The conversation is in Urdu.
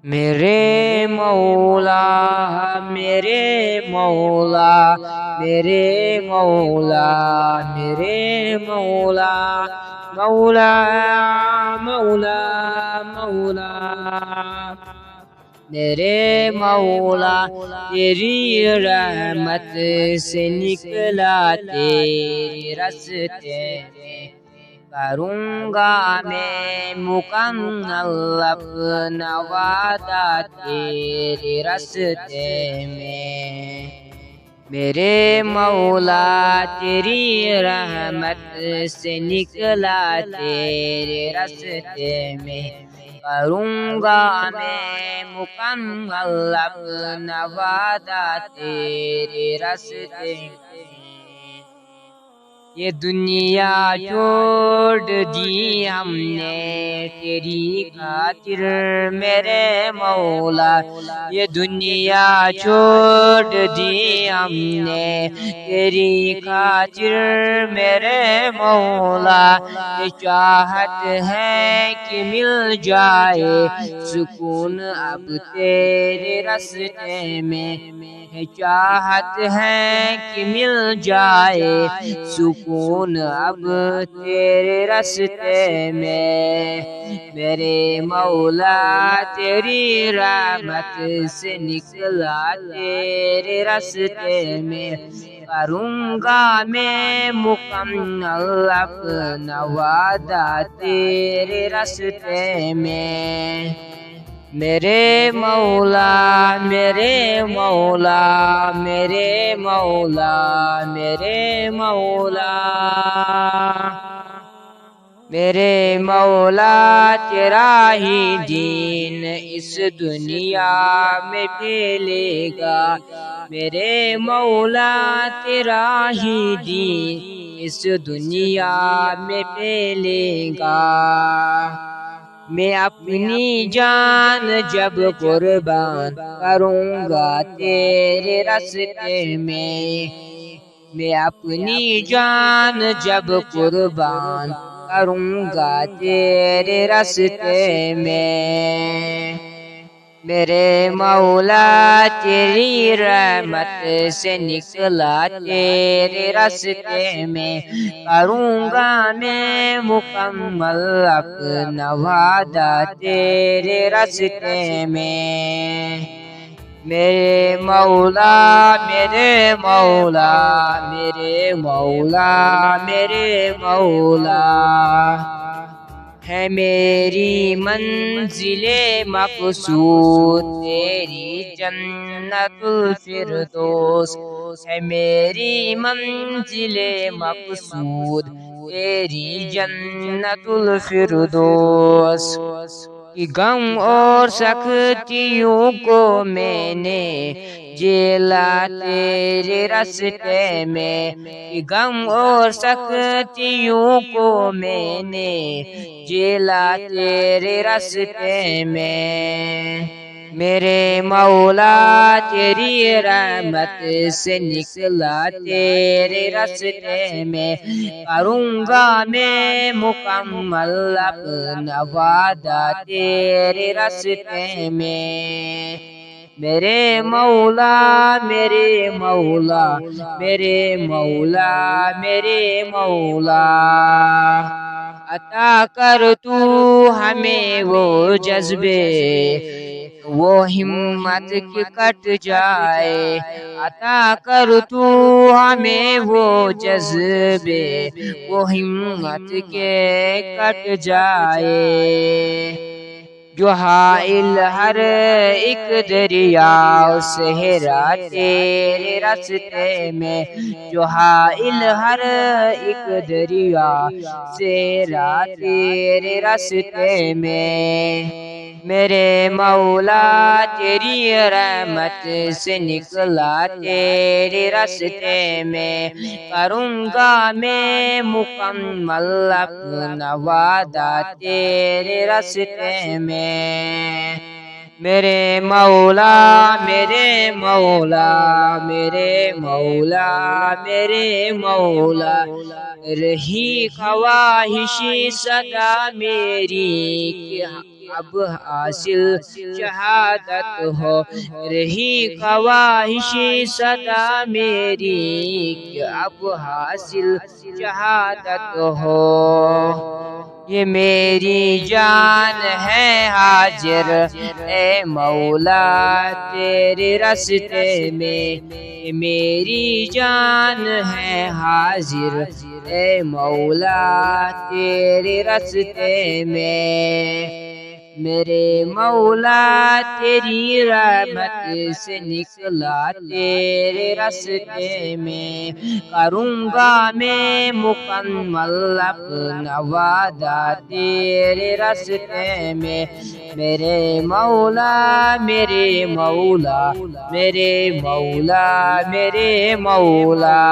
میرے مولا میرے مولا میرے مولا میرے مولا مولا مولا مولا میرے مولا تیری رحمت سے نکلا تیرے راستے میں کروں گا میں مکمل اپنا وعدہ تیرے راستے میں میرے مولا تیری رحمت سے نکلا تیرے راستے میں کروں گا میں مکمل اپنا وعدہ تیرے راستے میں یہ دنیا چھوڑ دی ہم نے تیری خاطر میرے مولا یہ دنیا چھوڑ دی ہم نے تیری خاطر میرے مولا یہ چاہت ہے کہ مل جائے سکون اب تیرے راستے میں یہ چاہت ہے کہ مل جائے سکون اب تیرے راستے میں میرے مولا تیری رحمت سے نکلا تیرے راستے میں کروں گا میں مکمل اپنا وعدہ تیرے راستے میں میرے مولا میرے مولا میرے مولا میرے مولا میرے مولا تیرا ہی دین اس دنیا میں پھیلے گا میرے مولا تیرا ہی دین اس دنیا میں پھیلے گا میں اپنی جان جب قربان کروں گا تیرے راستے میں اپنی جان جب قربان کروں گا تیرے راستے میں میرے مولا تیری رحمت سے نکلا تیرے راستے میں کروں گا میں مکمل اپنا وعدہ تیرے راستے میں میرے مولا میرے مولا میرے مولا میرے مولا ہے میری منزل مقصود تیری جنت الفردوس ہے میری منزل مقصود تیری جنت الفردوس کہ غم اور سختیوں کو میں نے جیلا تیرے راستے میں کہ غم اور سختیوں کو میں نے جیلا تیرے راستے میں میرے مولا تیری رحمت سے نکلا تیرے راستے میں کروں گا میں مکمل اپنا وعدہ تیرے راستے میں میرے مولا میرے مولا میرے مولا میرے مولا عطا کر تو ہمیں وہ جذبے وہ ہمت کہ کٹ جائے عطا کر تو ہمیں وہ جذبے وہ ہمت کے کٹ جائے جو حائل ہر ایک دریا صحرا تیرے راستے میں جو حائل ہر ایک دریا صحرا تیرے راستے میں میرے مولا تیری رحمت سے نکلا تیرے راستے میں کروں گا میں مکمل اپنا وعدہ تیرے راستے میں میرے مولا میرے مولا میرے مولا میرے مولا رہی خواہش صدا میری کہ اب حاصل شہادت ہو، رہی خواہش صدا میری کہ اب حاصل شہادت ہو۔ یہ میری جان ہے حاضر اے مولا تیرے راستے میں، یہ میری جان ہے حاضر اے مولا تیرے راستے میں۔ میرے مولا تیری رحمت سے نکلا تیرے راستے میں، کروں گا میں مکمل اپنا وعدہ تیرے راستے میں۔ میرے مولا میرے مولا میرے مولا میرے مولا۔